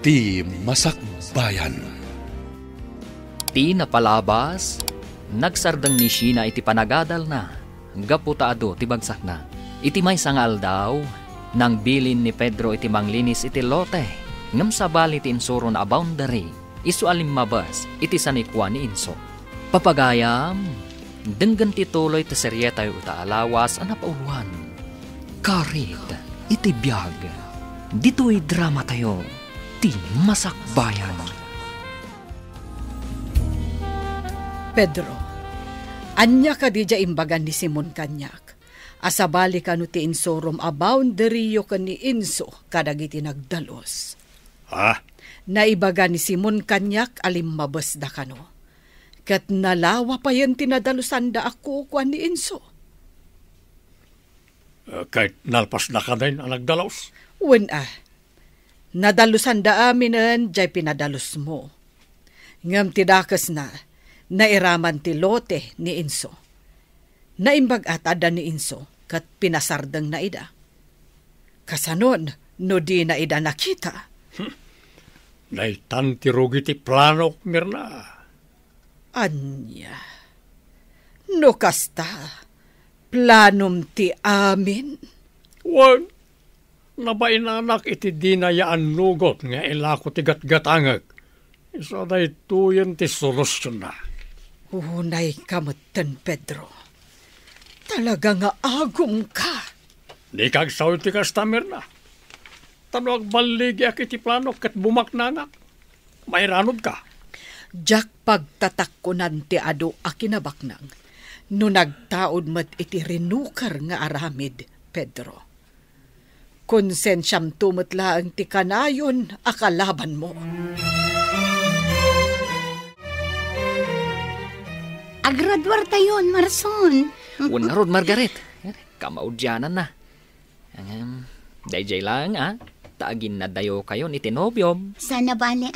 Ti Masakbayan. Ti napalabas, nagsardang ni Sheena iti panagadal na, gaputaado ti bagsak na. Iti may sangal daw, nang bilin ni Pedro iti manglinis iti lote, ngam sabali ti insuro na boundary, isu alimabas iti sanikwa ni Inso. Papagayam, denggan ti tuloy ti serye tayo uta alawas anapauluan. Karit, iti biyag, dito'y drama tayo, ti Masakbayan. Pedro, anya ka di dya imbagan ni Simon Kanyak. Asabali ka no ti insorom a boundary ka ni Inso kadagiti nagdalos. Ha? Naibaga ni Simon Kanyak alimabas da kano. Kat nalawa pa yan tinadalusan da ako kuan ni Inso. Kahit nalpas na ka din ang nagdalos? Nadalusan da aminan jay pinadalos mo. Ngam tidakas na, nairaman ti lote ni Inso. Naimbag at ada ni Inso, kat pinasardang na ida. Kasanon, no di na ida nakita. Naitan ti rugi ti plano, Mirna. Anya, no kasta, planom ti amin. Wan, nabainanak iti dinayaan nugot nga ilako ti gatgatangag. Isa day tuyan ti solusyon na. Unay kamutan, Pedro. Talaga nga agum ka. Di kagsaw ti kastamir na. Tano agbaligi ak iti plano kat bumaknanak. May ranod ka. Jak pagtatakkunan ti ado akinabaknang. No nagtaod mat iti rinukar nga aramid, Pedro. Konsensyam tumutla ang ti kanayon akalaban mo. Agradwar tayon, Marson. Unarod, Margaret. Kamaudyanan na. Dayjay lang, taagin na dayo kayo ni tinobyom. Sana bale,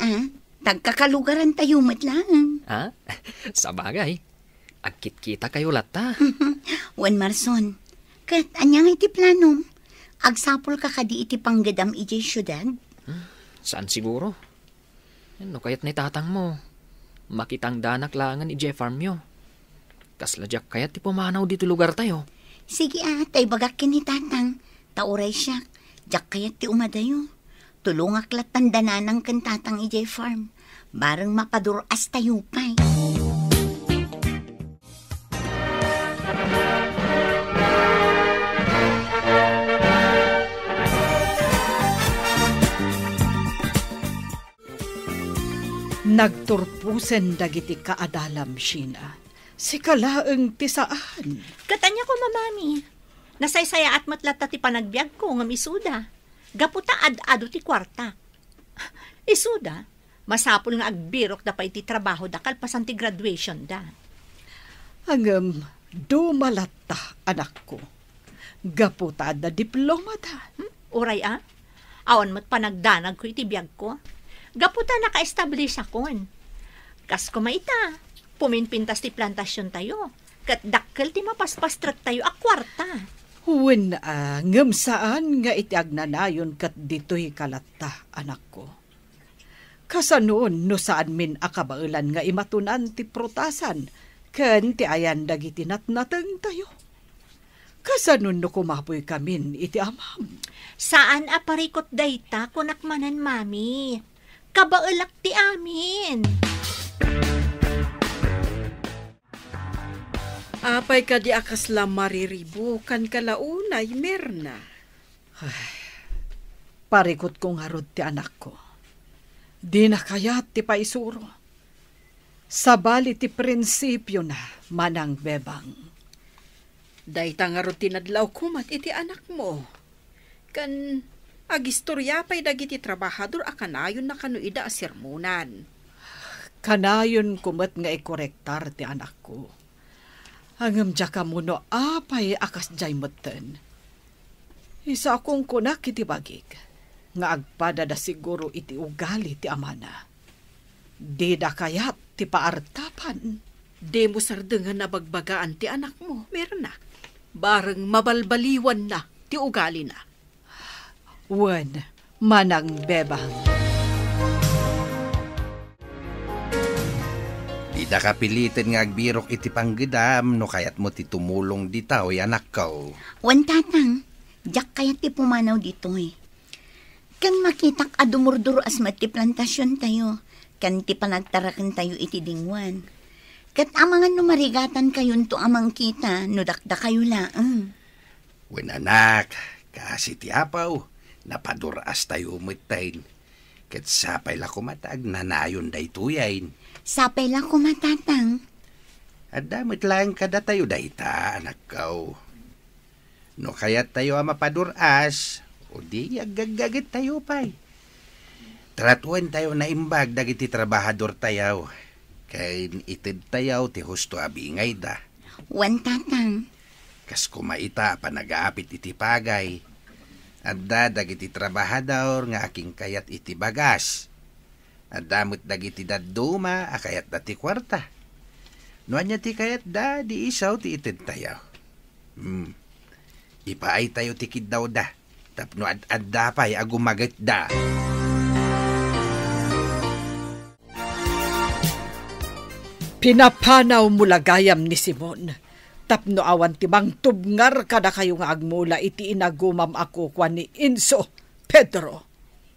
tagkakalugaran tayo matlang. Sabagay. Agkit-kita kayo lata. Wan, Marson. Kat anyang iti planom. Agsapol ka kadi iti panggadam iti syudad. Saan siguro? Ano kayat na itatang mo? Makitang danak langan iti farm nyo. Kasladyak kayat ti pumanaw dito lugar tayo. Sige tay bagak kinitatang. Tauray siya. Jak kayat ti umadayo. Tulungak latan dananang kantatang iti farm. Barang mapaduras tayo pa'y. Nagturpusen dagiti kaadalam, Sheena. Si kalaeng tisaan. Katanya ko, mamami. Nasaysaya at matlata ti panagbiag ko ng isuda. Gaputa ad-ado ti kwarta. Isuda, masapul nga agbirok da pa iti trabaho da kalpasan ti graduation da. Angam, dumalata, anak ko. Gaputa da diploma da. Uray awan mat panagdanag ko iti biag ko. Gaputa naka-establish akon. Kas kumaita, puminpintas ti plantasyon tayo. Kat dakkel ti mapaspastrat tayo a kwarta. Ngam saan nga iti agnanayon kat dito'y kalata, anak ko. Kasanoon no saan min akabailan nga imatunan ti prutasan, ken ti ayan dagiti natnateng tayo. Kasanoon no kumapoy kamin iti amam. Saan aparikot dayta kunakmanan, mami? Kabaulak ti amin. Apay ka di akas la mariribo kan kalaunay, Mirna. Parikot kong harod ti anak ko. Di na kayat ti paisuro. Sabali ti prinsipyo na manang bebang. Dayta nga ro tinadlaw kumat iti anak mo. Kan agistorya pa'y dagiti trabahador akanayon na kanuida a sermonan. Kanayon kumat nga ikorektar ti anak ko. Hangam dya ka muno apay akas jay matan. Isa akong kunak iti bagig. Nga agpadada siguro iti ugali ti amana. Di da kayat ti paartapan. Di mo sardengan na bagbagaan ti anak mo, Mirna. Bareng mabalbaliwan na ti ugali na. Wan, manang bebang. Ida kapilitin nga agbirok iti panggidam no kayat mo ti tumulong ditaw anak ko. Wan tatang, jak kayat ti pumanaw dito eh. Kan makitak adumurduro as ti plantasyon tayo, kan ti panagtarakan tayo iti dingwan. Kat amangan no marigatan kayon to amang kita, no dakda kayo laang. Wen anak, kasi ti apaw, napaduras tayo umitain. Kat sapay la kumatag nanayon day tuyain. Sapay lang kumatatang. At damit lang kada tayo dayta, anak ko. No kayat tayo mapaduras, o di agagagit tayo pa'y. Tratuan tayo na imbag dagiti trabahador tayo. Kay itid tayo ti husto abingay da. Wan tatang. Kas kumaita pa nag-aapit iti pagay. At dagiti trabahador nga aking kayat iti bagas. At damot dagiti daduma akayat da ti kwarta. Nuan niya ti kayat da di isaw ti itid tayo. Ipaay tayo tikid daw da. Tapno ad-adda pa'y agumagat da. Pinapanaw mula gayam ni Simon. Tapno awan timang tubngar kada kayo nga agmula iti inagumam ako kwa ni Inso, Pedro.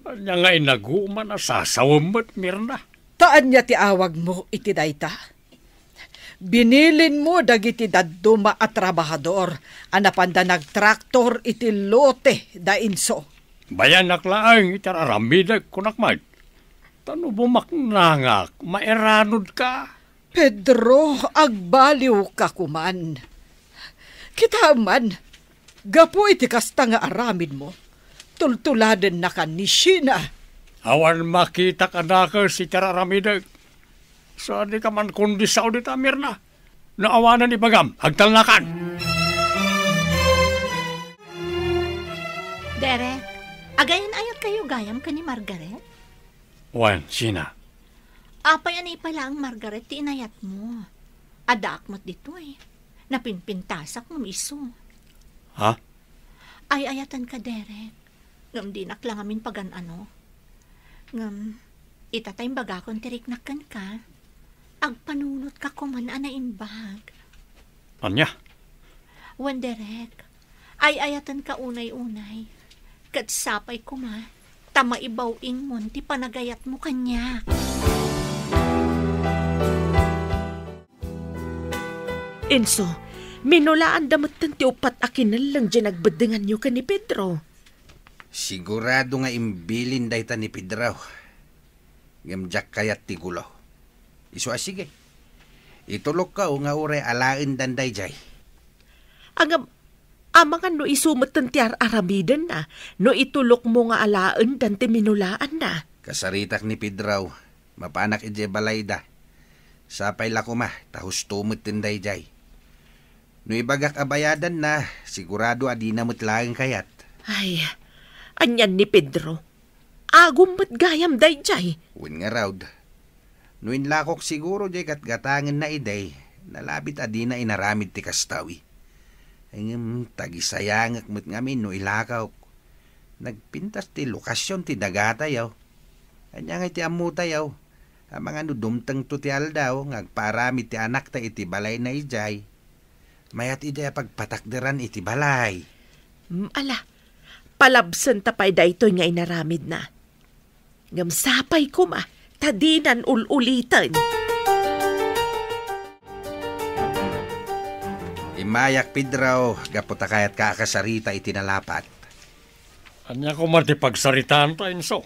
Anya nga inaguman na sasawamot, Mirna. Taan niya ti awag mo iti dayta. Binilin mo dagiti dadduma at trabahador anapanda nagtraktor iti lote da Inso. Bayan naklaang itararamidag kunakmag. Tano bumaknangak, maeranod ka. Pedro, agbaliw ka kuman. Kita man, gapo iti kasta nga aramid mo. Tultuladen na ka ni Sheena. Awan makita ka na ka si tararamidag. Saan di ka man kundi sa audit, Mirna? Naawanan ibagam, agtalnakan. Derek, agayan ayat kayo gayam ka ni Margaret? Wan, Sheena. Apay anay pala ang Margaret ti inayat mo. Adakmat dito eh. Napinpintasak mo miso. Ha? Ay ayatan ka, Derek. Ngam dinak lang amin pagan ano. Ngam, itatay baga kong tiriknakan ka. Agpanunot ka kuman anaimbag. Anya? Wan, Derek. Ay ayatan ka unay-unay. Kat sapay kuma. Tama ibawing mo ti panagayat mo kanya. Enso, minulaan damot ti upat akinan lang dyan nagbadengan nyo ka ni Pedro. Sigurado nga imbilin dayta ni Pedro. Ngamjak kayat ti gulo. Isu asige. Itulok ka o nga ure alain danday jay. Amangan no isumatan ti aramidan na, no itulok mo nga alain dan ti minulaan na. Kasaritak ni Pedro, mapanak ije balayda. Sapay la kuma, tahus tumot tinday jay. No ibagak abayadan na, sigurado adi na mutlaang kayat. Ay, anyan ni Pedro. Agumbat gayam day jay. Win nga raud. No inlakok siguro jay katgatangan na iday, nalabit adi na inaramid ti kastawi. Ay tagisayangak mo't ngamin no ilakaw. Nagpintas ti lokasyon ti dagatayaw. Anya nga ti amutayaw. Ang mga dumtang to ti aldaw, ngagparamid ti anak ta iti balay na ijay. Mayat ide pagpatakderan iti balay. Ala, palabsan tapay da ito nga inaramid na. Ngamsapay ko ma, tadinan ululitan. Imayak Pedro, gaputa kayat kakasarita iti nalapat. Anya ko man ti pagsaritaan ta, Enso.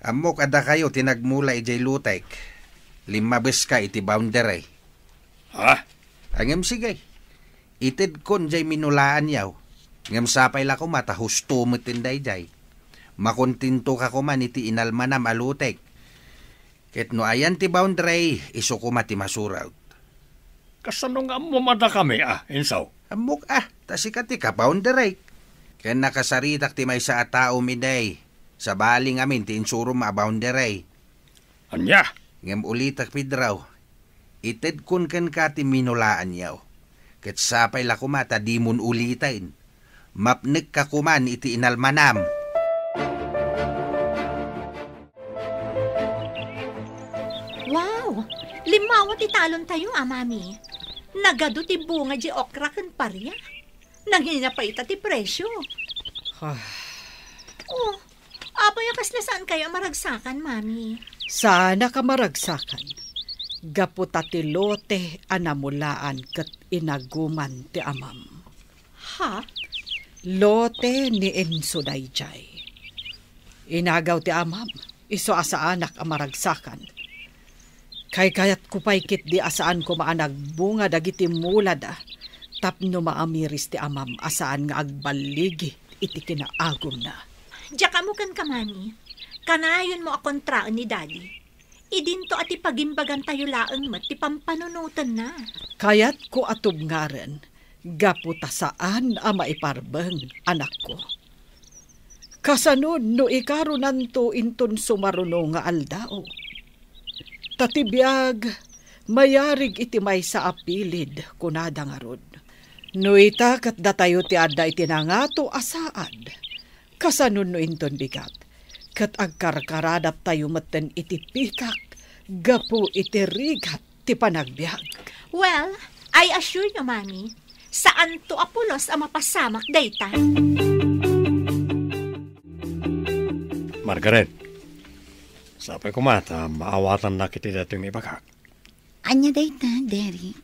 Amok ada kayo tinagmula ijay lutek. 5 bes ka iti boundary. Ha? Angem sige. Itid kon jay minulaan yaw. Ngam sapay la ko mata husto mo tinday jay. Makontinto ka ko man iti inalmanam alutek. Ket no ayan ti boundary, iso ko mati masuraw. Kasano nga mumada kami Enso? Amok tasikat ti ka boundary. Ken nakasaritak ti may sa tao miday. Sa baling amin ti insuro ma boundary. Anya? Ngam ulitak Pedro. Itid kun ken ka ti minulaan yaw. Ket sapay la kumata di mun ulitain. Mapnek ka kuman iti inalmanam. Wow! Limawat italon tayo, mami. Nagado ti bunga di okra kan parya. Nanginapay ita ti presyo. Oh, apay akas na saan kaya maragsakan, mami? Sana ka maragsakan. Gaputa ti lote anamulaan kat inaguman ti amam. Ha? Lote ni Enso dayjay. Inagaw ti amam, iso asa anak ang maragsakan. Kay kayat kupay kit di asaan ko maanag bunga dagiti mulad tapno maamiris ti amam asaan nga agbaligi iti kinaagom na. Diya mo kan ka, mami. Kanayon mo a kontraan ni daddy. Idinto ati pagimbagan tayo laang mat ti pampanunutan na. Kayat ko atubngaren, gaputa saan ang maiparbeng anak ko. Kasanod no ikarunan to inton sumaruno nga aldao. Tatibiyag, mayarig iti may sa apilid kunada nga rod. No itakat datayo ti adda iti nangato asaad. Kasanod no inton bigat. Kat agkarkaradap tayo maten iti pikak, gapu iti rigat ti panagbiag. Well, I assure you, mami, saan to apulos ang mapasamak dayta? Margaret, sapay ko mata, maawatan na kiti dating ibagak. Anya dayta, Derek?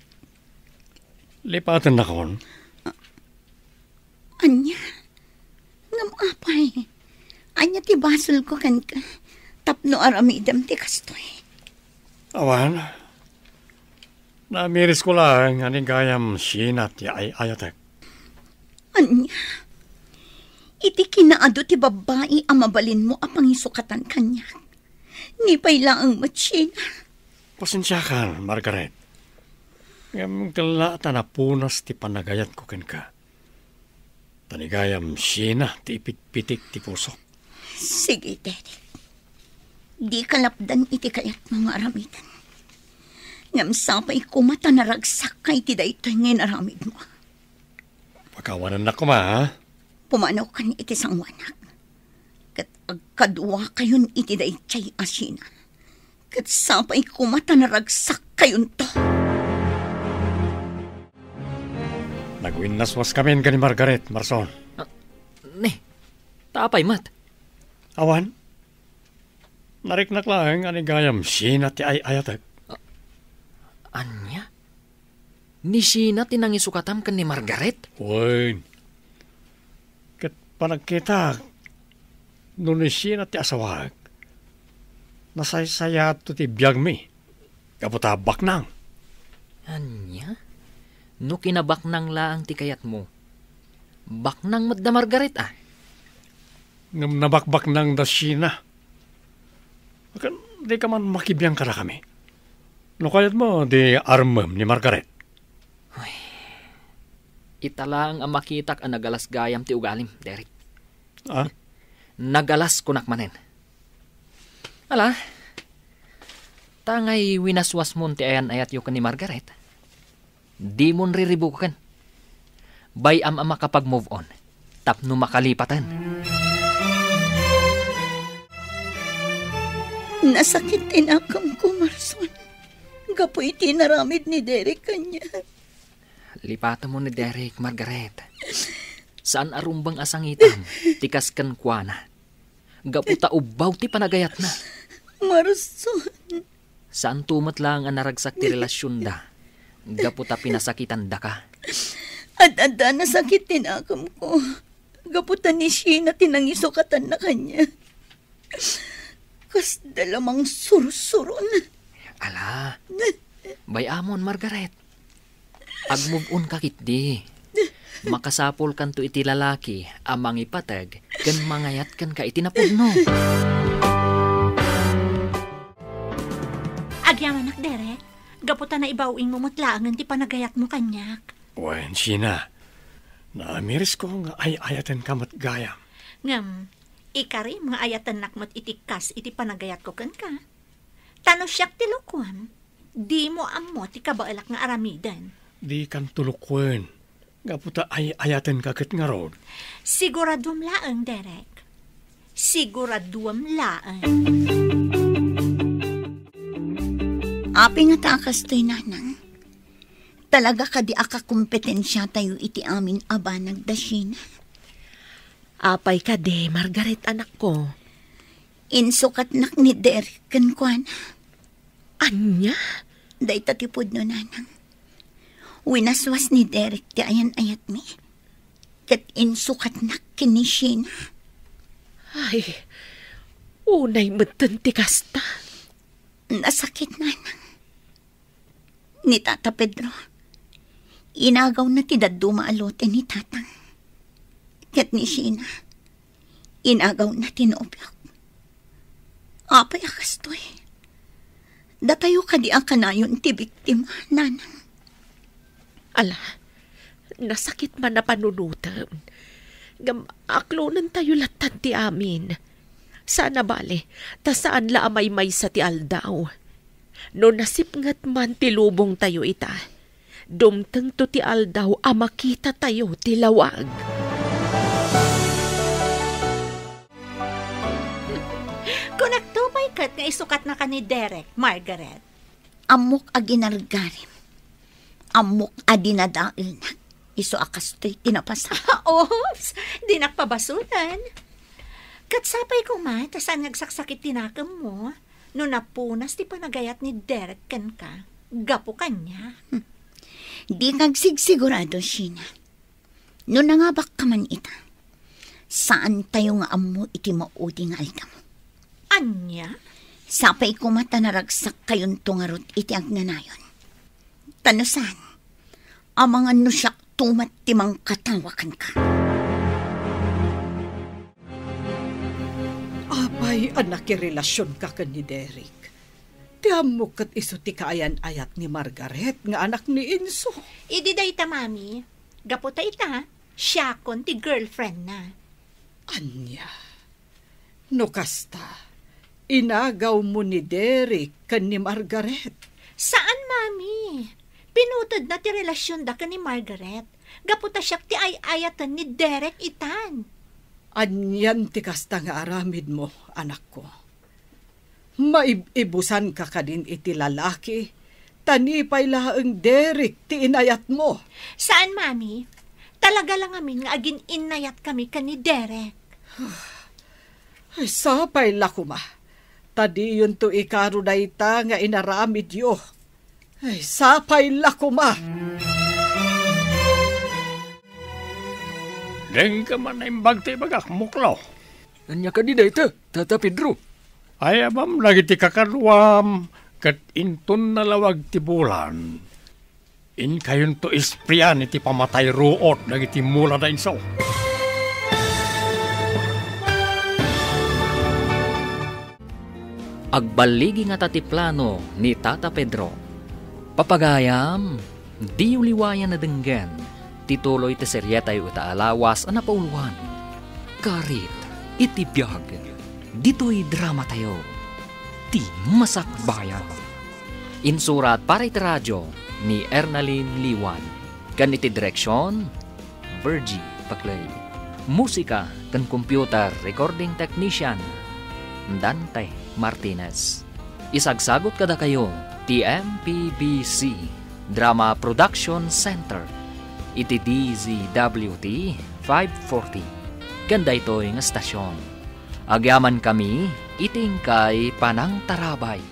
Lipatan na kon. Anya? Ngam apay. Anya ti basol ko kan ka. Tapno aramidam ti kastoy. Awan, namiris ko lang aning gayam sinat ti ayatek. Anya? Iti kinaado ti babae ang mabalin mo ang pangisukatan kanya. Nipay lang ang matsina. Pasensya ka, Margaret. Ngam tala tanapunas ti panagayat ko ken ka. Tanigayam sina ti ipitpitik ti puso. Sige, Derek. Di kalapdan iti kayat mga aramidan. Ngam sapay kumata naragsak kay ti daytoy ngayon aramid mo. Pagkawanan na ko ha? Pumanaw ka ni iti sangwanak. Kat agkadwa kayon iti daytay asina. Kat sapay kumata naragsak kayon to. Nagwinaswas kami ka ni Margaret, Marson. Tapay mat. Awan, nariknak lang anigayam sina ti ayatek. Anya? Ni sina tinangisukatam kan ni Margaret? Uy, kat panagkita, no ni sina ti asawag, nasaysaya to ti biyag mi, kaputa baknang. Anya? No kinabaknang laang ti kayat mo. Baknang madda Margaret Ngam nabakbak ng dasina. Di ka man makibiyang ka na kami. No kayat mo, di armam ni Margaret. Italang ang makitak ang nagalas gayam ti ugalim, Derek. Ah? Nagalas kunak manen. Ala, tangay winaswas mo ti ayan ayat yu ka ni Margaret. Di mon riribukan. Bayam ang makapag-move on. Tapno makalipatan. Nasakit tinakam ko, Marson. Gapoy tinaramid ni Derek kanya. Lipatan mo ni Derek, Margaret. Saan arumbang asangitan? Tikas kan kuana. Gaputa ubaw ti panagayat na. Marson. Saan tumat lang ang naragsak ti relasyon da? Gaputa pinasakitan da ka. At nasakit tinakam ko. Gaputa ni Sheena tinangisukatan na kanya. Kas dalamang sursuron. Ala, bayamon Margaret. Ag-move on ka kitdi. Makasapol kan to iti lalaki amang ipatag kan mangayat kan ka iti napudno. Agyaman nak, Derek. Gaputa na ibawing mo matlaangan ti panagayat mo kanyak. Wen, Sheena. Naamiris ko nga ayatan ka matgayam. Ngam, ikari mga ayatan nakmat itikas iti panagayat ko kan ka. Tano siyak ti lukwam. Di mo amo ti kabaalak nga aramidan. Di kan tulukwen. Gaputa ayatan ka kat nga rod. Siguraduam laang, Derek. Siguraduam laang. Api nga taakas to'y nanang. Talaga ka di aka kompetensya tayo iti amin aba nagdasina. Apay ka de, Margaret anak ko. Insukat nak ni Derek kan kuan. Anya? Day tatipod no nanang. Winaswas ni Derek ti ayan ayat mi. Kat insukat nak kinisina. Ay, unay meten ti kasta. Nasakit nanang. Ni Tata Pedro. Inagaw na ti daduma alote ni Tatang. Kat ni Sheena. Inagaw na tinubyok. Apay akas to eh. Datayo ka di ang kanayon ti biktima, nanang. Ala, nasakit man na panunutan. Aklonan tayo latan ti amin. Sana bale, ta saan la amay may sa ti aldaw. No nasipngat man ti lubong tayo ita. Dumteng to ti aldaw a makita tayo ti lawag. Kung nagtupay kat nga isukat na ka ni Derek, Margaret. Amok a ginargarim. Amok a dinadail na. Iso akas to'y tinapasa. Oops! Di nakpabasunan. Katsapay ko ma, tasan nagsaksakit tinakam mo. No napunas ti panagayat ni Derek kan ka. Gapo kanya. Di kagsigsigurado, Sheena. No nangabak ka man ita. Saan tayo nga amo iti maudi nga alkam? Anya? Sapay ko mata naragsak kayon tungarot iti agnanayon. Tanusan, amangan no siyak tumat timang katawakan ka. Apay anak relasyon ka ni Derek. Tiam mo kat iso ti kaayan-ayat ni Margaret nga anak ni Inso. Idi day ta, mami. Gaputa ita, siya kon ti girlfriend na. Anya, no kasta, inagaw mo ni Derek kan ni Margaret. Saan, mami? Pinutod na ti relasyon da ka ni Margaret. Gaputa siya ti ay-ayatan ni Derek itan. Anyan ti kasta nga aramid mo, anak ko. Maibusan ka din iti lalaki. Tanipay laang Derek ti inayat mo. Saan, mami? Talaga lang amin nga agin inayat kami ka ni Derek. Ay, sapay lakuma. Tadi yun to ikaro na ita nga inaramid yo. Ay, sapay lakuma. Deng ka man na imbag ti bagak muklaw. Anya ka di dayta, Tata Pedro. Ay abam lagi ti kakalwam kat inton nalawag ti bulan. In kayon to ispriyan iti pamatay ruot dagiti mula da insaw. Agbaligi nga tatiplano ni Tata Pedro. Papagayam, di uliwayan na denggen. Tituloy ti serye tayo itaalawas ang napauluan. Karit, iti biyag. Dito'y drama tayo. Ti Masakbayan. Insurat para iti radyo ni Ernalyn Liwan. Ganiti direksyon, Virgie Paclay. Musika kan computer recording technician, Dante Martinez. Isagsagot kada kayo, TMPBC Drama Production Center. Iti DZWT 540. Ganda ito'y nga stasyon. Agyaman kami, iting kay Panang Tarabay.